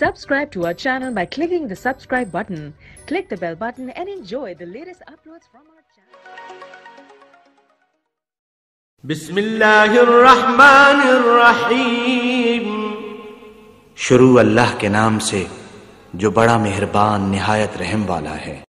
Subscribe to our channel by clicking the subscribe button. Click the bell button and enjoy the latest uploads from our channel. बिस्मिल्लाहिर्रहमानिर्रहीम। शुरू अल्लाह के नाम से जो बड़ा मेहरबान निहायत रहम वाला है।